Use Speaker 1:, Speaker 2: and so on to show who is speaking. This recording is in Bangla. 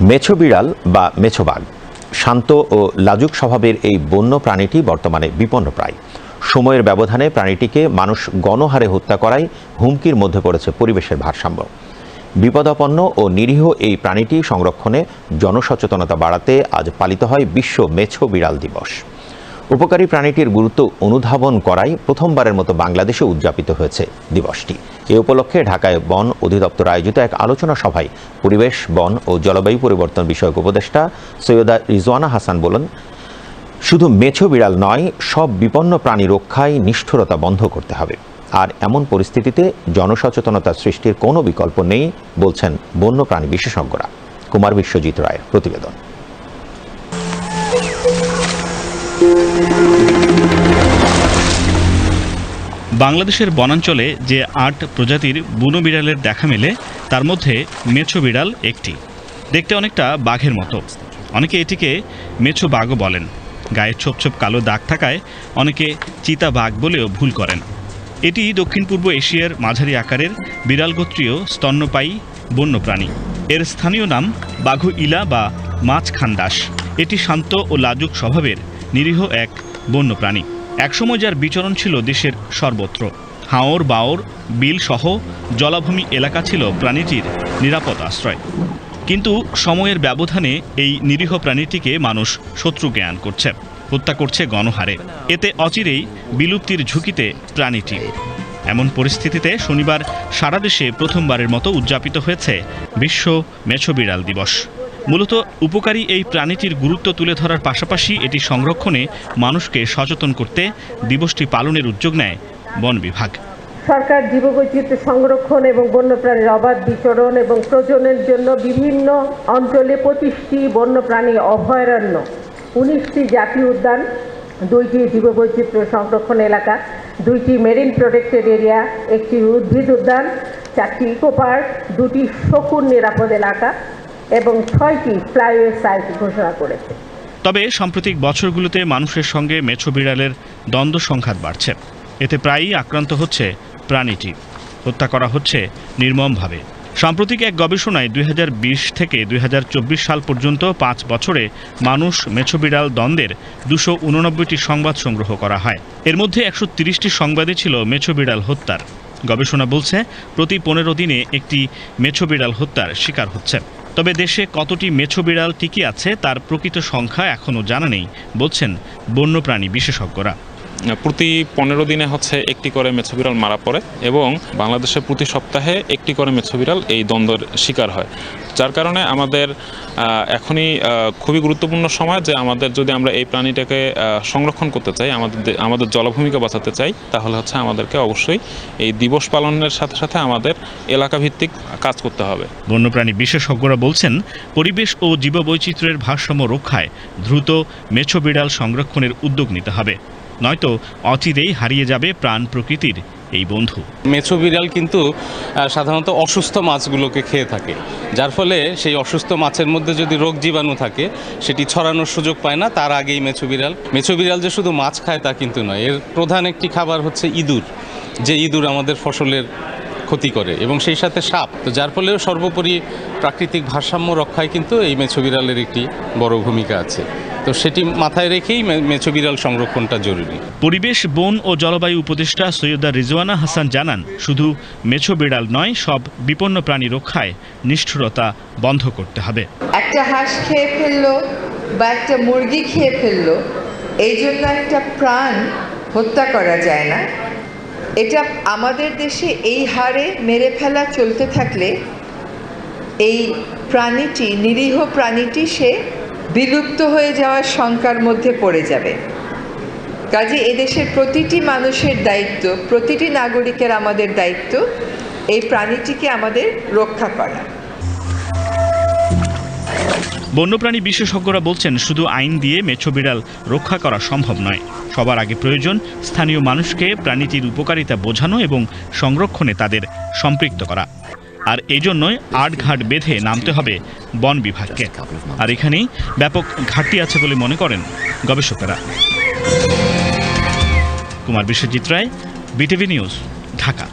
Speaker 1: মেছো বিড়াল বা মেছো বাঘ শান্ত ও লাজুক স্বভাবের এই বন্য প্রাণীটি বর্তমানে বিপন্নপ্রায়। সময়ের ব্যবধানে প্রাণীটিকে মানুষ গণহারে হত্যা করায় হুমকির মধ্যে পড়েছে পরিবেশের ভারসাম্য। বিপদাপন্ন ও নিরীহ এই প্রাণীটি সংরক্ষণে জনসচেতনতা বাড়াতে আজ পালিত হয় বিশ্ব মেছো বিড়াল দিবস। উপকারী প্রাণীটির গুরুত্ব অনুধাবন করায় প্রথমবারের মতো বাংলাদেশে উদযাপিত হয়েছে দিবসটি। এ উপলক্ষে ঢাকায় বন অধিদপ্তর আয়োজিত এক আলোচনা সভায় পরিবেশ, বন ও জলবায়ু পরিবর্তন বিষয়ক উপদেষ্টা সৈয়দা রিজওয়ানা হাসান বলেন, শুধু মেছো বিড়াল নয়, সব বিপন্ন প্রাণী রক্ষায় নিষ্ঠুরতা বন্ধ করতে হবে। আর এমন পরিস্থিতিতে জনসচেতনতা সৃষ্টির কোনো বিকল্প নেই বলছেন বন্যপ্রাণী বিশেষজ্ঞরা। কুমার বিশ্বজিৎ রায়ের প্রতিবেদন।
Speaker 2: বাংলাদেশের বনাঞ্চলে যে ৮ প্রজাতির বুনো বিড়ালের দেখা মেলে তার মধ্যে মেছো বিড়াল একটি। দেখতে অনেকটা বাঘের মতো, অনেকে এটিকে মেছো বাঘও বলেন। গায়ে ছোপ ছোপ কালো দাগ থাকায় অনেকে চিতা বাঘ বলেও ভুল করেন। এটি দক্ষিণ পূর্ব এশিয়ার মাঝারি আকারের বিড়াল গোত্রীয় স্তন্যপায়ী বন্যপ্রাণী। এর স্থানীয় নাম বাঘু ইলা বা মাছ খান্ডাস। এটি শান্ত ও লাজুক স্বভাবের নিরীহ এক বন্যপ্রাণী। একসময় যার বিচরণ ছিল দেশের সর্বত্র। হাওর, বাওর, বিল সহ জলাভূমি এলাকা ছিল প্রাণীটির নিরাপদ আশ্রয়। কিন্তু সময়ের ব্যবধানে এই নিরীহ প্রাণীটিকে মানুষ শত্রু জ্ঞান করছে, হত্যা করছে গণহারে। এতে অচিরেই বিলুপ্তির ঝুঁকিতে প্রাণীটি। এমন পরিস্থিতিতে শনিবার সারা দেশে প্রথমবারের মতো উদযাপিত হয়েছে বিশ্ব মেছো বিড়াল দিবস। মূলত উপকারী এই প্রাণীটির গুরুত্ব তুলে ধরার পাশাপাশি এটি সংরক্ষণে মানুষকে সচেতন করতে দিবসটি পালনের উদ্যোগ নেয় বন বিভাগ।
Speaker 3: সরকার জীববৈচিত্র্য সংরক্ষণ এবং বন্যপ্রাণীর অবাধ বিচরণ এবং প্রজননের জন্য বিভিন্ন অঞ্চলে 25টি বন্যপ্রাণী অভয়ারণ্য, 19টি জাতীয় উদ্যান, 2টি জীববৈচিত্র্য সংরক্ষণ এলাকা, 2টি মেরিন প্রোটেক্টেড এরিয়া, 1টি উদ্ভিদ উদ্যান, 4টি ইকো পার্ক, 2টি শকুন নিরাপদ এলাকা এবং 6টি ফ্লাইওয়ে সাইট ঘোষণা করেছে।
Speaker 2: তবে সাম্প্রতিক বছরগুলোতে মানুষের সঙ্গে মেছো বিড়ালের দ্বন্দ্ব সংঘাত বাড়ছে। এতে প্রায়ই আক্রান্ত হচ্ছে প্রাণীটি, হত্যা করা হচ্ছে নির্মমভাবে। সাম্প্রতিক এক গবেষণায় 2020 থেকে 2024 সাল পর্যন্ত 5 বছরে মানুষ মেছো বিড়াল দ্বন্দ্বের 289টি সংবাদ সংগ্রহ করা হয়। এর মধ্যে 130টি সংবাদে ছিল মেছো বিড়াল হত্যার। গবেষণা বলছে প্রতি 15 দিনে একটি মেছো বিড়াল হত্যার শিকার হচ্ছে। তবে দেশে কতটি মেছো বিড়াল টিকে আছে তার প্রকৃত সংখ্যা এখনও জানা নেই বলছেন বন্যপ্রাণী বিশেষজ্ঞরা।
Speaker 4: প্রতি 15 দিনে একটি করে মেছো বিড়াল মারা পড়ে এবং বাংলাদেশে প্রতি সপ্তাহে একটি করে মেছো বিড়াল এই দ্বন্দ্বের শিকার হয়। যার কারণে আমাদের এখনই খুবই গুরুত্বপূর্ণ সময় যে যদি আমরা এই প্রাণীটাকে সংরক্ষণ করতে চাই, আমাদের জলাভূমিকে বাঁচাতে চাই, তাহলে আমাদেরকে অবশ্যই এই দিবস পালনের সাথে সাথে আমাদের এলাকা ভিত্তিক কাজ করতে হবে।
Speaker 2: বন্যপ্রাণী বিশেষজ্ঞরা বলছেন পরিবেশ ও জীববৈচিত্র্যের ভারসাম্য রক্ষায় দ্রুত মেছো বিড়াল সংরক্ষণের উদ্যোগ নিতে হবে, নয়তো অচিরেই হারিয়ে যাবে প্রাণ প্রকৃতির এই বন্ধু।
Speaker 5: মেছো বিড়াল কিন্তু সাধারণত অসুস্থ মাছগুলোকে খেয়ে থাকে, যার ফলে সেই অসুস্থ মাছের মধ্যে যদি রোগ জীবাণু থাকে সেটি ছড়ানোর সুযোগ পায় না তার আগেই মেছো বিড়াল যে শুধু মাছ খায় তা কিন্তু নয়। এর প্রধান একটি খাবার হচ্ছে ইঁদুর, যে ইঁদুর আমাদের ফসলের ক্ষতি করে, এবং সেই সাথে সাপ। তো যার ফলে সর্বোপরি প্রাকৃতিক ভারসাম্য রক্ষায় কিন্তু এই মেছো বিড়ালের একটি বড় ভূমিকা আছে। তো সেটি মাথায় রেখেই মেছো বিড়াল সংরক্ষণটা জরুরি।
Speaker 2: পরিবেশ, বন ও জলবায়ু উপদেষ্টা সৈয়দা রিজওয়ানা হাসান জানান, শুধু মেছো বিড়াল নয়, সব বিপন্ন প্রাণী রক্ষায় নিষ্ঠুরতা বন্ধ করতে হবে।
Speaker 6: একটা হাঁস খেয়ে ফেললো বা একটা মুরগি খেয়ে ফেললো, এই জন্য একটা প্রাণ হত্যা করা যায় না। এটা আমাদের দেশে এই হারে মেরে ফেলা চলতে থাকলে এই প্রাণীটি, নিরীহ প্রাণীটি, সে বিলুপ্ত হয়ে যাওয়ার শঙ্কার মধ্যে পড়ে যাবে। কাজে এদেশের প্রতিটি মানুষের দায়িত্ব, প্রতিটি নাগরিকের আমাদের দায়িত্ব এই প্রাণীটিকে আমাদের রক্ষা করা।
Speaker 2: বন্যপ্রাণী বিশেষজ্ঞরা বলছেন শুধু আইন দিয়ে মেছো বিড়াল রক্ষা করা সম্ভব নয়। সবার আগে প্রয়োজন স্থানীয় মানুষকে প্রাণীটির উপকারিতা বোঝানো এবং সংরক্ষণে তাদের সম্পৃক্ত করা। আর এই জন্যই আটঘাট বেঁধে নামতে হবে বন বিভাগকে। আর এখানেই ব্যাপক ঘাটতি আছে বলে মনে করেন গবেষকেরা। কুমার বিশ্বজিৎ রায়, বিটিভি নিউজ, ঢাকা।